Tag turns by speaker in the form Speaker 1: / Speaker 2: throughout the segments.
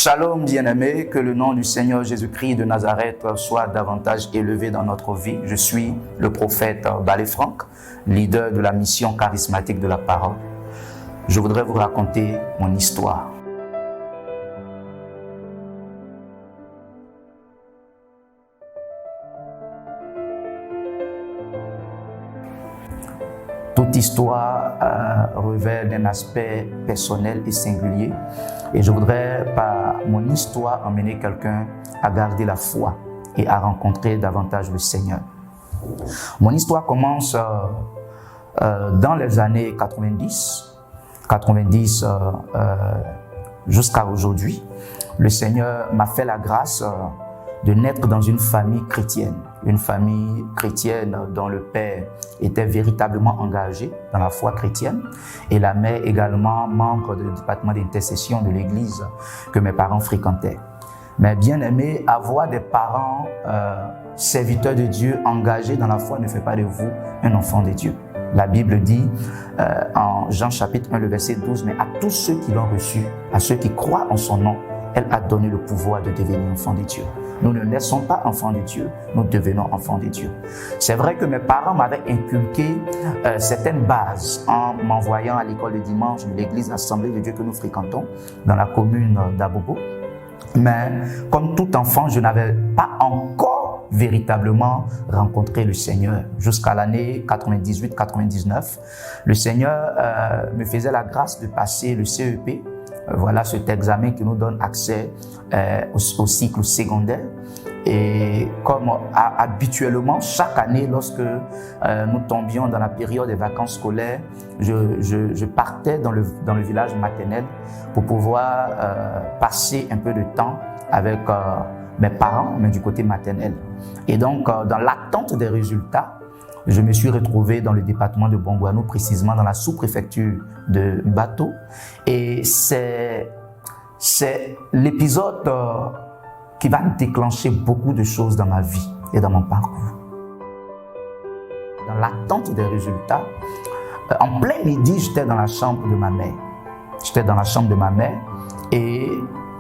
Speaker 1: Shalom bien-aimés, que le nom du Seigneur Jésus-Christ de Nazareth soit davantage élevé dans notre vie. Je suis le prophète Balé Franck, leader de la mission charismatique de la parole. Je voudrais vous raconter mon histoire. Toute histoire revêt d'un aspect personnel et singulier. Et je voudrais, par mon histoire, emmener quelqu'un à garder la foi et à rencontrer davantage le Seigneur. Mon histoire commence dans les années 90 jusqu'à aujourd'hui. Le Seigneur m'a fait la grâce de naître dans une famille chrétienne dont le père était véritablement engagé dans la foi chrétienne et la mère également membre du département d'intercession de l'église que mes parents fréquentaient. Mais bien aimé, avoir des parents serviteurs de Dieu engagés dans la foi ne fait pas de vous un enfant de Dieu. La Bible dit en Jean chapitre 1, le verset 12, mais à tous ceux qui l'ont reçu, à ceux qui croient en son nom, elle a donné le pouvoir de devenir enfants de Dieu. Nous ne naissons pas enfants de Dieu, nous devenons enfants de Dieu. C'est vrai que mes parents m'avaient inculqué certaines bases en m'envoyant à l'école le dimanche de l'église Assemblée de Dieu que nous fréquentons dans la commune d'Abobo. Mais comme tout enfant, je n'avais pas encore véritablement rencontré le Seigneur. Jusqu'à l'année 98-99, le Seigneur me faisait la grâce de passer le CEP. Voilà cet examen qui nous donne accès au cycle secondaire. Et comme habituellement, chaque année, lorsque nous tombions dans la période des vacances scolaires, je partais dans le village maternel pour pouvoir passer un peu de temps avec mes parents, mais du côté maternel. Et donc, dans l'attente des résultats, je me suis retrouvé dans le département de Bongouanou, précisément dans la sous-préfecture de Bato. Et c'est l'épisode qui va déclencher beaucoup de choses dans ma vie et dans mon parcours. Dans l'attente des résultats, en plein midi, j'étais dans la chambre de ma mère. Et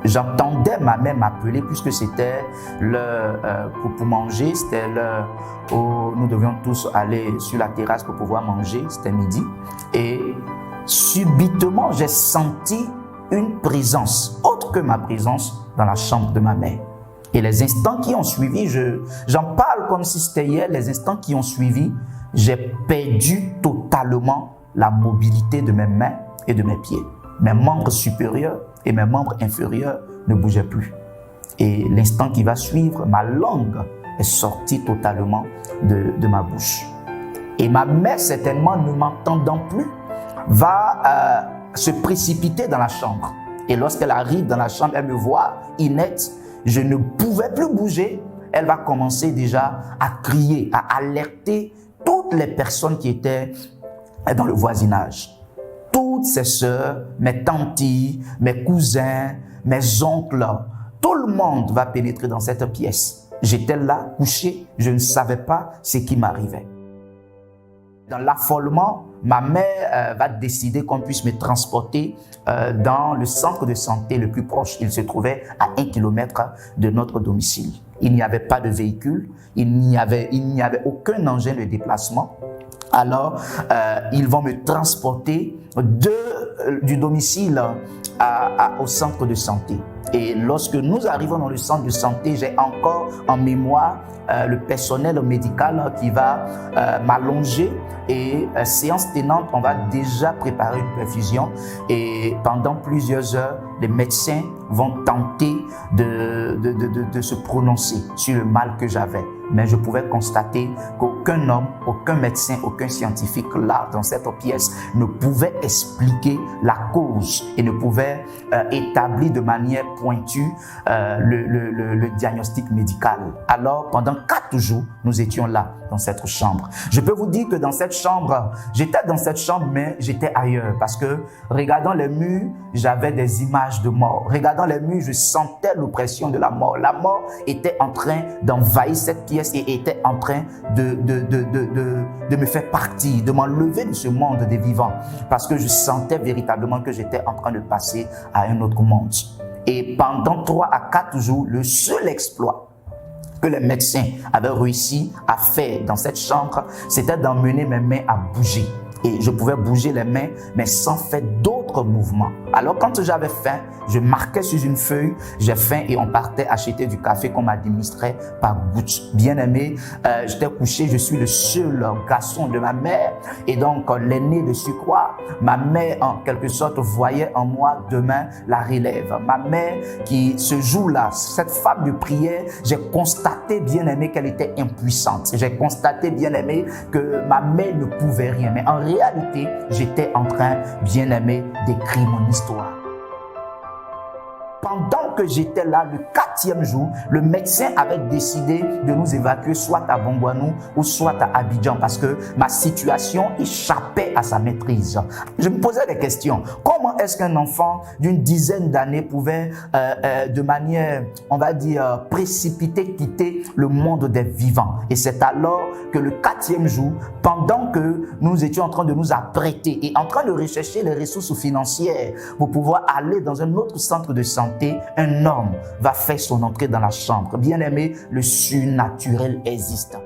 Speaker 1: j'entendais ma mère m'appeler puisque c'était l'heure pour manger, c'était l'heure où nous devions tous aller sur la terrasse pour pouvoir manger, c'était midi. Et subitement, j'ai senti une présence, autre que ma présence dans la chambre de ma mère. Et les instants qui ont suivi, j'en parle comme si c'était hier, les instants qui ont suivi, j'ai perdu totalement la mobilité de mes mains et de mes pieds. Mes membres supérieurs et mes membres inférieurs ne bougeaient plus. Et l'instant qui va suivre, ma langue est sortie totalement de ma bouche. Et ma mère, certainement, ne m'entendant plus, va se précipiter dans la chambre. Et lorsqu'elle arrive dans la chambre, elle me voit inerte, je ne pouvais plus bouger. Elle va commencer déjà à crier, à alerter toutes les personnes qui étaient dans le voisinage. Toutes ses sœurs, mes tantes, mes cousins, mes oncles, tout le monde va pénétrer dans cette pièce. J'étais là, couché, je ne savais pas ce qui m'arrivait. Dans l'affolement, ma mère va décider qu'on puisse me transporter dans le centre de santé le plus proche. Il se trouvait à 1 kilomètre de notre domicile. Il n'y avait pas de véhicule, il n'y avait aucun engin de déplacement. Alors, ils vont me transporter du domicile au centre de santé. Et lorsque nous arrivons dans le centre de santé, j'ai encore en mémoire le personnel médical qui va m'allonger et séance tenante, on va déjà préparer une perfusion et pendant plusieurs heures, les médecins vont tenter de se prononcer sur le mal que j'avais. Mais je pouvais constater qu'aucun homme, aucun médecin, aucun scientifique là, dans cette pièce, ne pouvait expliquer la cause et ne pouvait établir de manière pointue le diagnostic médical. Alors, pendant 4 jours, nous étions là, dans cette chambre. Je peux vous dire que dans cette chambre, j'étais dans cette chambre, mais j'étais ailleurs parce que, regardant les murs, j'avais des images de mort. Regardant les murs, je sentais l'oppression de la mort. La mort était en train d'envahir cette pièce et était en train de me faire partir, de m'enlever de ce monde des vivants parce que je sentais véritablement que j'étais en train de passer à un autre monde. Et pendant 3 à 4 jours, le seul exploit que les médecins avaient réussi à faire dans cette chambre, c'était d'emmener mes mains à bouger. Et je pouvais bouger les mains, mais sans faire d'autres mouvements. Alors quand j'avais faim, je marquais sur une feuille, j'ai faim, et on partait acheter du café qu'on m'administrait par gouttes. Bien aimé, j'étais couché, je suis le seul garçon de ma mère, et donc l'aîné de surcroît, ma mère en quelque sorte voyait en moi demain la relève. Ma mère qui, ce jour-là, cette femme de prière, j'ai constaté, bien aimé, qu'elle était impuissante. J'ai constaté, bien aimé, que ma mère ne pouvait rien. Mais en réalité, j'étais en train, bien aimé, d'écrire mon histoire. Pendant que j'étais là, le 4e jour, le médecin avait décidé de nous évacuer soit à Bongouanou ou soit à Abidjan parce que ma situation échappait à sa maîtrise. Je me posais des questions. Comment est-ce qu'un enfant d'une dizaine d'années pouvait, de manière, on va dire, précipitée, quitter le monde des vivants? Et c'est alors que le 4e jour, pendant que nous étions en train de nous apprêter et en train de rechercher les ressources financières pour pouvoir aller dans un autre centre de santé, un homme va faire son entrée dans la chambre. Bien aimé, le surnaturel existe.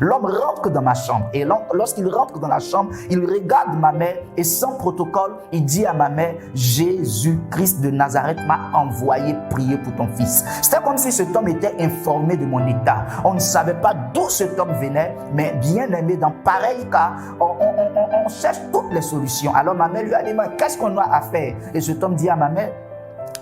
Speaker 1: L'homme rentre dans ma chambre et lorsqu'il rentre dans la chambre, il regarde ma mère et sans protocole, il dit à ma mère, Jésus-Christ de Nazareth m'a envoyé prier pour ton fils. C'était comme si cet homme était informé de mon état. On ne savait pas d'où cet homme venait, mais bien aimé, dans pareil cas, on cherche toutes les solutions. Alors ma mère lui a dit, qu'est-ce qu'on a à faire? Et cet homme dit à ma mère,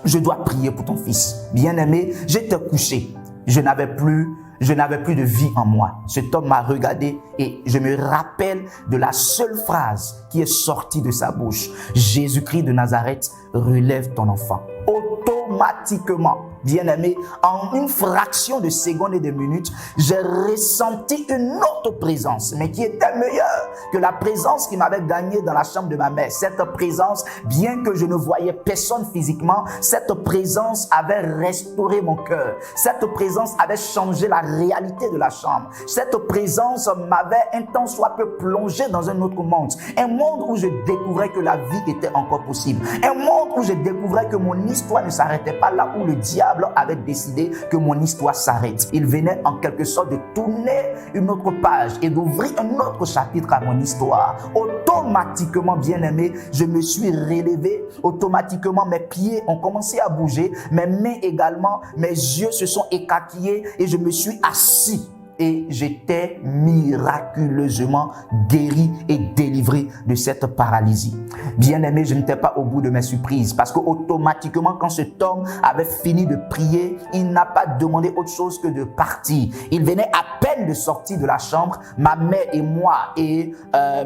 Speaker 1: je dois prier pour ton fils. Bien aimé, j'étais couché. Je n'avais plus de vie en moi. Cet homme m'a regardé et je me rappelle de la seule phrase qui est sortie de sa bouche. Jésus-Christ de Nazareth, relève ton enfant. Automatiquement, bien aimé, en une fraction de secondes et de minutes, j'ai ressenti une autre présence, mais qui était meilleure que la présence qui m'avait gagné dans la chambre de ma mère. Cette présence, bien que je ne voyais personne physiquement, cette présence avait restauré mon cœur. Cette présence avait changé la réalité de la chambre. Cette présence m'avait un temps soit peu plongé dans un autre monde. Un monde où je découvrais que la vie était encore possible. Un monde où je découvrais que mon histoire ne s'arrêtait pas là où le diable avait décidé que mon histoire s'arrête. Il venait en quelque sorte de tourner une autre page et d'ouvrir un autre chapitre à mon histoire. Automatiquement, bien aimé, je me suis relevé. Automatiquement, mes pieds ont commencé à bouger. Mes mains également, mes yeux se sont écarquillés et je me suis assis. Et j'étais miraculeusement guéri et délivré de cette paralysie. Bien aimé, je n'étais pas au bout de mes surprises parce que automatiquement, quand cet homme avait fini de prier, il n'a pas demandé autre chose que de partir. Il venait à peine de sortir de la chambre. Ma mère et moi et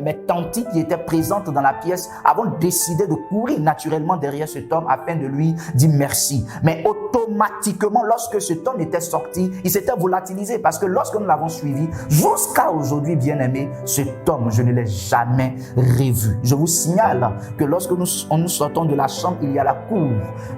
Speaker 1: mes tantes qui étaient présentes dans la pièce avons décidé de courir naturellement derrière cet homme afin de lui dire merci. Mais automatiquement, lorsque cet homme était sorti, il s'était volatilisé parce que lorsque nous l'avons suivi, jusqu'à aujourd'hui, bien aimé, cet homme, je ne l'ai jamais revu. Je vous signale que lorsque nous sortons de la chambre, il y a la cour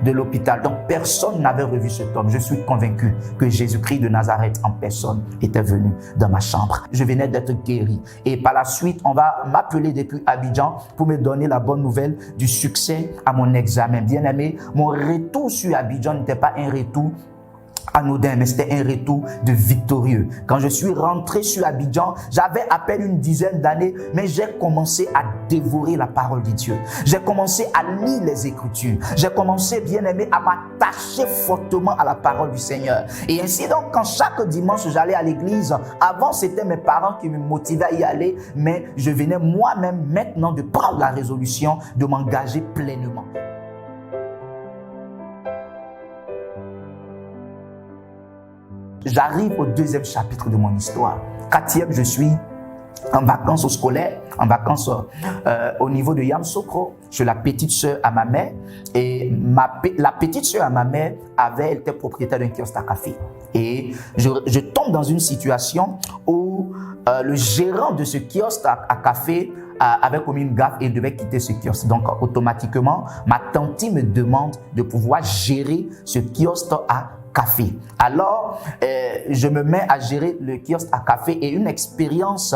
Speaker 1: de l'hôpital. Donc, personne n'avait revu cet homme. Je suis convaincu que Jésus-Christ de Nazareth en personne était venu dans ma chambre. Je venais d'être guéri. Et par la suite, on va m'appeler depuis Abidjan pour me donner la bonne nouvelle du succès à mon examen. Bien aimé, mon retour sur Abidjan n'était pas un retour anodin, mais c'était un retour de victorieux. Quand je suis rentré sur Abidjan, j'avais à peine une dizaine d'années, mais j'ai commencé à dévorer la parole de Dieu. J'ai commencé à lire les Écritures. J'ai commencé, bien aimé, à m'attacher fortement à la parole du Seigneur. Et ainsi donc, quand chaque dimanche j'allais à l'église, avant c'était mes parents qui me motivaient à y aller, mais je venais moi-même maintenant de prendre la résolution de m'engager pleinement. J'arrive au 2e chapitre de mon histoire. 4e, je suis en vacances scolaires, en vacances au niveau de Yamoussoukro, chez la petite sœur à ma mère. Et la petite sœur à ma mère elle était propriétaire d'un kiosque à café. Et je tombe dans une situation où le gérant de ce kiosque à café avait commis une gaffe et devait quitter ce kiosque. Donc, automatiquement, ma tante me demande de pouvoir gérer ce kiosque à café. Alors, je me mets à gérer le kiosque à café et une expérience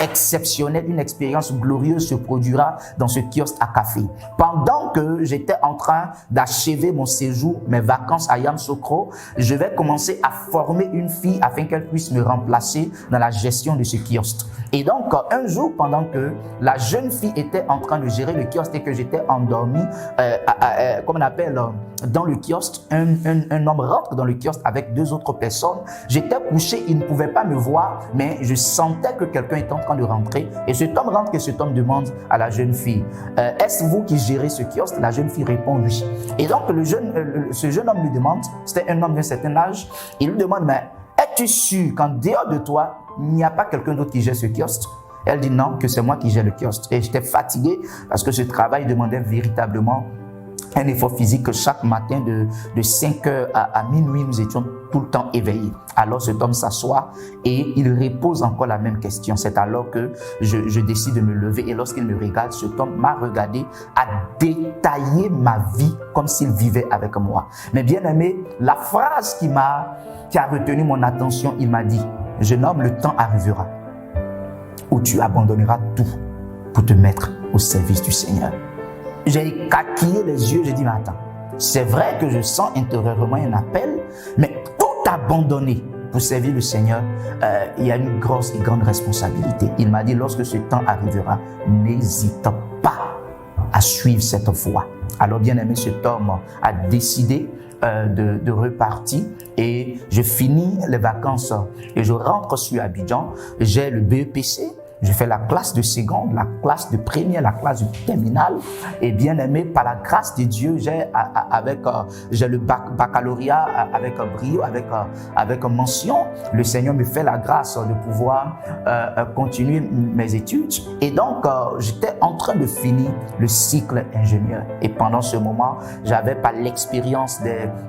Speaker 1: exceptionnelle, une expérience glorieuse se produira dans ce kiosque à café. Pendant que j'étais en train d'achever mon séjour, mes vacances à Yamoussoukro, je vais commencer à former une fille afin qu'elle puisse me remplacer dans la gestion de ce kiosque. Et donc, un jour, pendant que la jeune fille était en train de gérer le kiosque et que j'étais endormi, comme on appelle dans le kiosque, un homme rentre dans le kiosque avec deux autres personnes. J'étais couché, il ne pouvait pas me voir, mais je sentais que quelqu'un était en train de rentrer. Et cet homme rentre et cet homme demande à la jeune fille, est-ce vous qui gérez ce kiosque? La jeune fille répond oui. Et donc, ce jeune homme lui demande, c'était un homme d'un certain âge, il lui demande, mais es-tu sûr qu'en dehors de toi, il n'y a pas quelqu'un d'autre qui gère ce kiosque? Elle dit non, que c'est moi qui gère le kiosque. Et j'étais fatigué parce que ce travail demandait véritablement un effort physique. Chaque matin de 5h à minuit, nous étions tout le temps éveillés. Alors cet homme s'assoit et il repose encore la même question. C'est alors que je décide de me lever et lorsqu'il me regarde, cet homme m'a regardé, a détaillé ma vie comme s'il vivait avec moi. Mais bien aimé, la phrase qui a retenu mon attention, il m'a dit, jeune homme, le temps arrivera où tu abandonneras tout pour te mettre au service du Seigneur. J'ai écarquillé les yeux, j'ai dit, mais attends, c'est vrai que je sens intérieurement un appel, mais tout abandonner pour servir le Seigneur, il y a une grosse et grande responsabilité. Il m'a dit, lorsque ce temps arrivera, n'hésite pas à suivre cette voie. Alors bien aimé, cet homme a décidé de repartir et je finis les vacances et je rentre sur Abidjan. J'ai le BEPC, je fais la classe de seconde, la classe de première, la classe de terminale. Et bien aimé, par la grâce de Dieu, j'ai le baccalauréat avec brio, avec mention. Le Seigneur me fait la grâce de pouvoir continuer mes études. Et donc, j'étais en train de finir le cycle ingénieur. Et pendant ce moment, j'avais pas l'expérience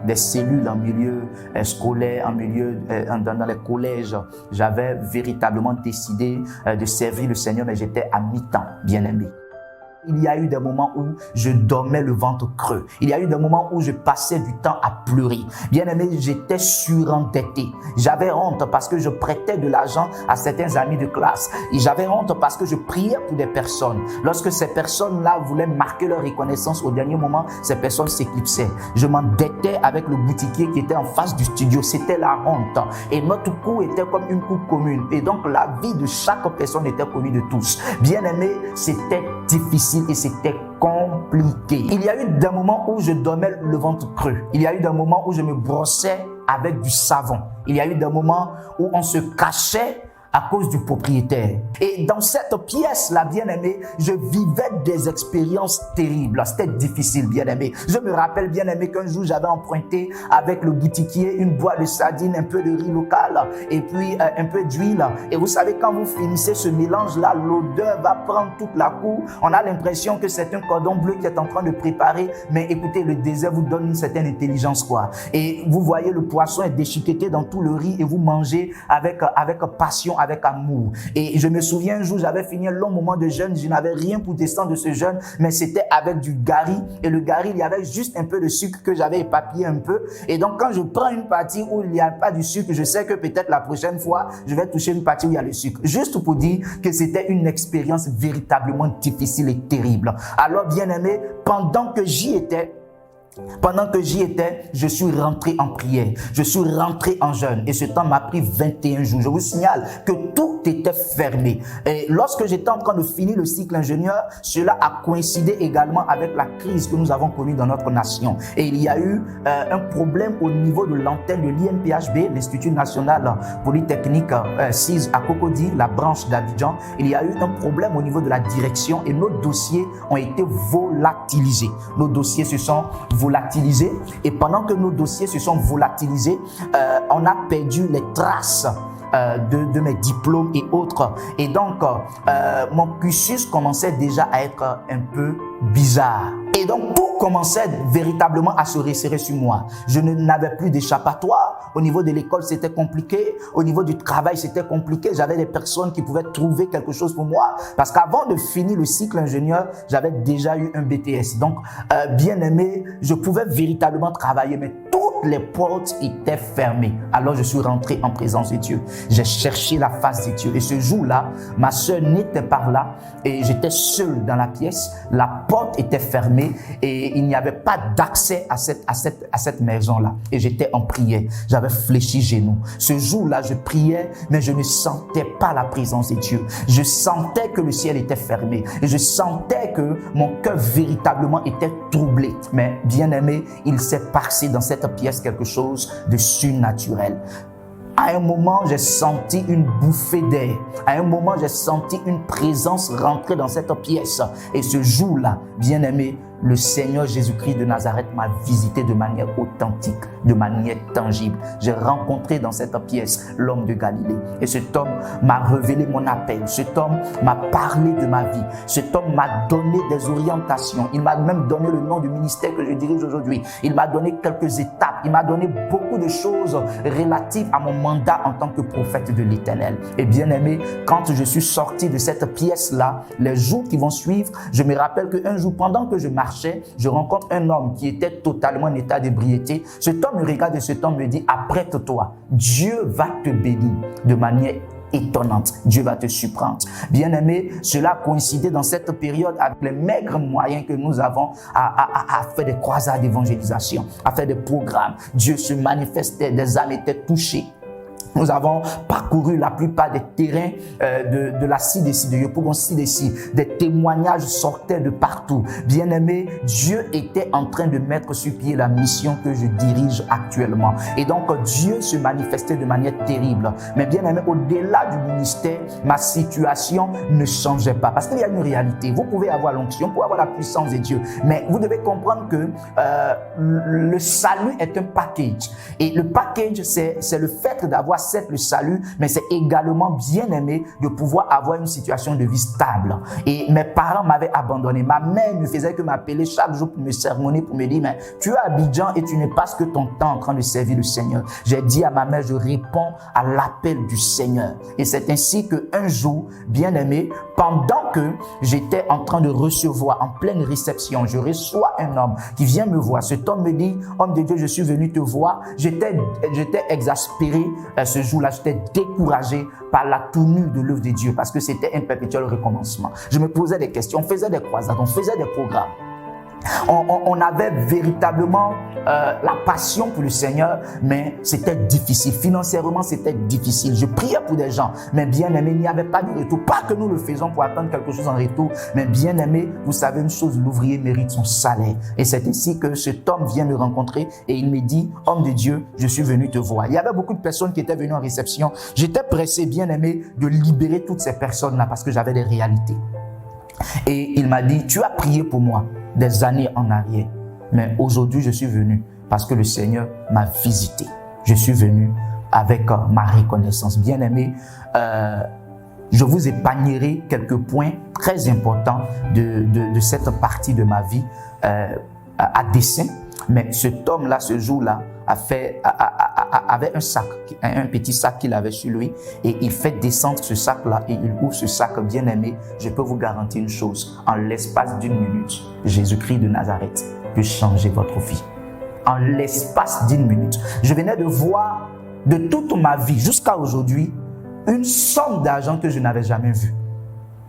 Speaker 1: des cellules en milieu scolaire, en milieu dans les collèges. J'avais véritablement décidé de servir le Seigneur, mais j'étais à mi-temps, bien aimé. Il y a eu des moments où je dormais le ventre creux. Il y a eu des moments où je passais du temps à pleurer. Bien aimé, j'étais surendetté. J'avais honte parce que je prêtais de l'argent à certains amis de classe. Et j'avais honte parce que je priais pour des personnes. Lorsque ces personnes-là voulaient marquer leur reconnaissance au dernier moment, ces personnes s'éclipsaient. Je m'endettais avec le boutiquier qui était en face du studio. C'était la honte. Et notre cour était comme une cour commune. Et donc la vie de chaque personne était connue de tous. Bien aimé, c'était difficile et c'était compliqué. Il y a eu des moments où je dormais le ventre creux. Il y a eu des moments où je me brossais avec du savon. Il y a eu des moments où on se cachait à cause du propriétaire. Et dans cette pièce-là, bien-aimé, je vivais des expériences terribles. C'était difficile, bien-aimé. Je me rappelle, bien-aimé, qu'un jour, j'avais emprunté avec le boutiquier une boîte de sardines, un peu de riz local et puis un peu d'huile. Et vous savez, quand vous finissez ce mélange-là, l'odeur va prendre toute la cour. On a l'impression que c'est un cordon bleu qui est en train de préparer. Mais écoutez, le désert vous donne une certaine intelligence, quoi. Et vous voyez, le poisson est déchiqueté dans tout le riz et vous mangez avec passion, avec amour. Et je me souviens un jour, j'avais fini un long moment de jeûne, je n'avais rien pour descendre de ce jeûne, mais c'était avec du gari. Et le gari, il y avait juste un peu de sucre que j'avais éparpillé un peu. Et donc, quand je prends une partie où il n'y a pas du sucre, je sais que peut-être la prochaine fois, je vais toucher une partie où il y a le sucre. Juste pour dire que c'était une expérience véritablement difficile et terrible. Alors, bien aimé, pendant que j'y étais, je suis rentré en prière, je suis rentré en jeûne et ce temps m'a pris 21 jours. Je vous signale que tout était fermé. Et lorsque j'étais en train de finir le cycle ingénieur, cela a coïncidé également avec la crise que nous avons connue dans notre nation. Et il y a eu un problème au niveau de l'antenne de l'INPHB, l'Institut National Polytechnique SIS à Cocody, la branche d'Abidjan. Il y a eu un problème au niveau de la direction et nos dossiers ont été volatilisés. Nos dossiers se sont volatilisés et pendant que nos dossiers se sont volatilisés, on a perdu les traces de mes diplômes et autres. Et donc, mon cursus commençait déjà à être un peu bizarre. Et donc, tout commençait véritablement à se resserrer sur moi. Je n'avais plus d'échappatoire. Au niveau de l'école, c'était compliqué. Au niveau du travail, c'était compliqué. J'avais des personnes qui pouvaient trouver quelque chose pour moi. Parce qu'avant de finir le cycle ingénieur, j'avais déjà eu un BTS. Donc, bien aimé, je pouvais véritablement travailler. Mais tout toutes les portes étaient fermées. Alors je suis rentré en présence de Dieu. J'ai cherché la face de Dieu. Et ce jour-là, ma soeur n'était pas là et j'étais seul dans la pièce. La porte était fermée et il n'y avait pas d'accès à cette maison-là. Et j'étais en prière. J'avais fléchi genoux. Ce jour-là, je priais, mais je ne sentais pas la présence de Dieu. Je sentais que le ciel était fermé. Et je sentais que mon cœur véritablement était troublé. Mais bien aimé, il s'est passé dans cette pièce quelque chose de surnaturel. À un moment, j'ai senti une bouffée d'air. À un moment, j'ai senti une présence rentrer dans cette pièce. Et ce jour-là, bien aimé, le Seigneur Jésus-Christ de Nazareth m'a visité de manière authentique, de manière tangible. J'ai rencontré dans cette pièce l'homme de Galilée. Et cet homme m'a révélé mon appel. Cet homme m'a parlé de ma vie. Cet homme m'a donné des orientations. Il m'a même donné le nom du ministère que je dirige aujourd'hui. Il m'a donné quelques étapes. Il m'a donné beaucoup de choses relatives à mon mandat en tant que prophète de l'Éternel. Et bien aimé, quand je suis sorti de cette pièce-là, les jours qui vont suivre, je me rappelle qu'un jour, pendant que je marchais, je rencontre un homme qui était totalement en état d'ébriété. Cet homme me regarde et cet homme me dit: apprête-toi, Dieu va te bénir de manière étonnante. Dieu va te surprendre. Bien aimé, cela coïncidait dans cette période avec les maigres moyens que nous avons à faire des croisades d'évangélisation, à faire des programmes. Dieu se manifestait, des âmes étaient touchées. Nous avons parcouru la plupart des terrains de la CDC, de Yopougon CDC. Des témoignages sortaient de partout. Bien aimé, Dieu était en train de mettre sur pied la mission que je dirige actuellement. Et donc, Dieu se manifestait de manière terrible. Mais bien aimé, au-delà du ministère, ma situation ne changeait pas. Parce qu'il y a une réalité. Vous pouvez avoir l'onction, vous pouvez avoir la puissance de Dieu. Mais vous devez comprendre que le salut est un package. Et le package, c'est le fait d'avoir certes le salut, mais c'est également bien aimé de pouvoir avoir une situation de vie stable. Et mes parents m'avaient abandonné. Ma mère ne faisait que m'appeler chaque jour pour me sermonner, pour me dire: mais tu es à Abidjan et tu ne passes que ton temps en train de servir le Seigneur. J'ai dit à ma mère: je réponds à l'appel du Seigneur. Et c'est ainsi qu'un jour, bien aimé, pendant que j'étais en train de recevoir, en pleine réception, je reçois un homme qui vient me voir. Cet homme me dit: homme de Dieu, je suis venu te voir. J'étais exaspéré. Ce jour-là, j'étais découragé par la tournure de l'œuvre de Dieu parce que c'était un perpétuel recommencement. Je me posais des questions, on faisait des croisades, on faisait des programmes. On avait véritablement la passion pour le Seigneur, mais c'était difficile. Financièrement, c'était difficile. Je priais pour des gens, mais bien aimé, il n'y avait pas de retour. Pas que nous le faisons pour attendre quelque chose en retour, mais bien aimé, vous savez une chose, l'ouvrier mérite son salaire. Et c'est ainsi que cet homme vient me rencontrer et il me dit: homme de Dieu, je suis venu te voir. Il y avait beaucoup de personnes qui étaient venues en réception. J'étais pressé, bien aimé, de libérer toutes ces personnes-là parce que j'avais des réalités. Et il m'a dit: tu as prié pour moi des années en arrière, mais aujourd'hui je suis venu parce que le Seigneur m'a visité. Je suis venu avec ma reconnaissance. Bien aimé, je vous épargnerai quelques points très importants de cette partie de ma vie à dessein. Mais cet homme-là, ce jour-là, avait un sac, un petit sac qu'il avait sur lui, et il fait descendre ce sac-là et il ouvre ce sac. Bien aimé, je peux vous garantir une chose: en l'espace d'une minute, Jésus-Christ de Nazareth peut changer votre vie. En l'espace d'une minute. Je venais de voir de toute ma vie jusqu'à aujourd'hui une somme d'argent que je n'avais jamais vue.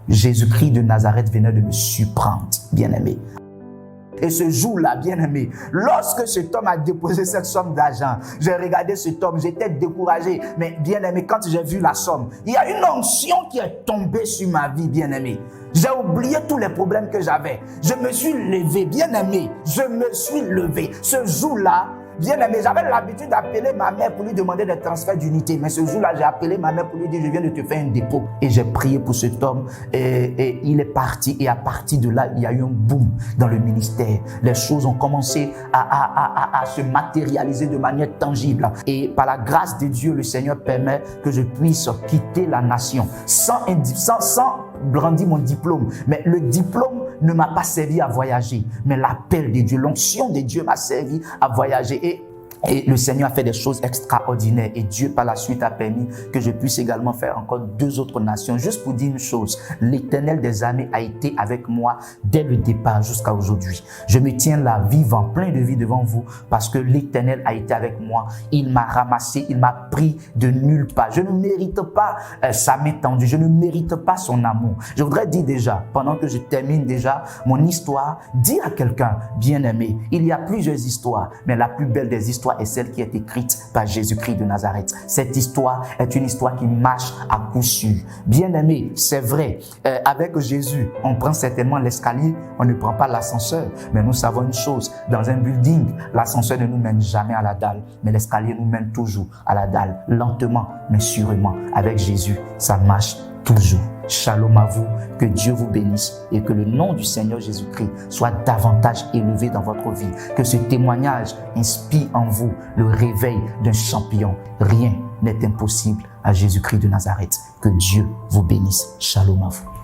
Speaker 1: Jésus-Christ de Nazareth venait de me surprendre, bien aimé. Et ce jour-là, bien aimé, lorsque cet homme a déposé cette somme d'argent, j'ai regardé cet homme, j'étais découragé. Mais bien aimé, quand j'ai vu la somme, il y a une onction qui est tombée sur ma vie, bien aimé. J'ai oublié tous les problèmes que j'avais. Je me suis levé, bien aimé. Je me suis levé. Ce jour-là, bien aimé, j'avais l'habitude d'appeler ma mère pour lui demander des transferts d'unité. Mais ce jour-là, j'ai appelé ma mère pour lui dire: je viens de te faire un dépôt. Et j'ai prié pour cet homme et il est parti. Et à partir de là, il y a eu un boom dans le ministère. Les choses ont commencé à se matérialiser de manière tangible. Et par la grâce de Dieu, le Seigneur permet que je puisse quitter la nation sans brandir mon diplôme. Mais le diplôme ne m'a pas servi à voyager. Mais l'appel de Dieu, l'onction de Dieu m'a servi à voyager. Et Et le Seigneur a fait des choses extraordinaires. Et Dieu, par la suite, a permis que je puisse également faire encore 2 autres nations. Juste pour dire une chose, l'Éternel des armées a été avec moi dès le départ jusqu'à aujourd'hui. Je me tiens là, vivant, plein de vie devant vous, parce que l'Éternel a été avec moi. Il m'a ramassé, il m'a pris de nulle part. Je ne mérite pas sa main tendue. Je ne mérite pas son amour. Je voudrais dire déjà, pendant que je termine déjà mon histoire, dire à quelqu'un, bien-aimé, il y a plusieurs histoires, mais la plus belle des histoires est celle qui est écrite par Jésus-Christ de Nazareth. Cette histoire est une histoire qui marche à coup sûr. Bien-aimé, c'est vrai, avec Jésus, on prend certainement l'escalier, on ne prend pas l'ascenseur. Mais nous savons une chose, dans un building, l'ascenseur ne nous mène jamais à la dalle, mais l'escalier nous mène toujours à la dalle, lentement, mais sûrement. Avec Jésus, ça marche toujours. Shalom à vous, que Dieu vous bénisse et que le nom du Seigneur Jésus-Christ soit davantage élevé dans votre vie. Que ce témoignage inspire en vous le réveil d'un champion. Rien n'est impossible à Jésus-Christ de Nazareth. Que Dieu vous bénisse. Shalom à vous.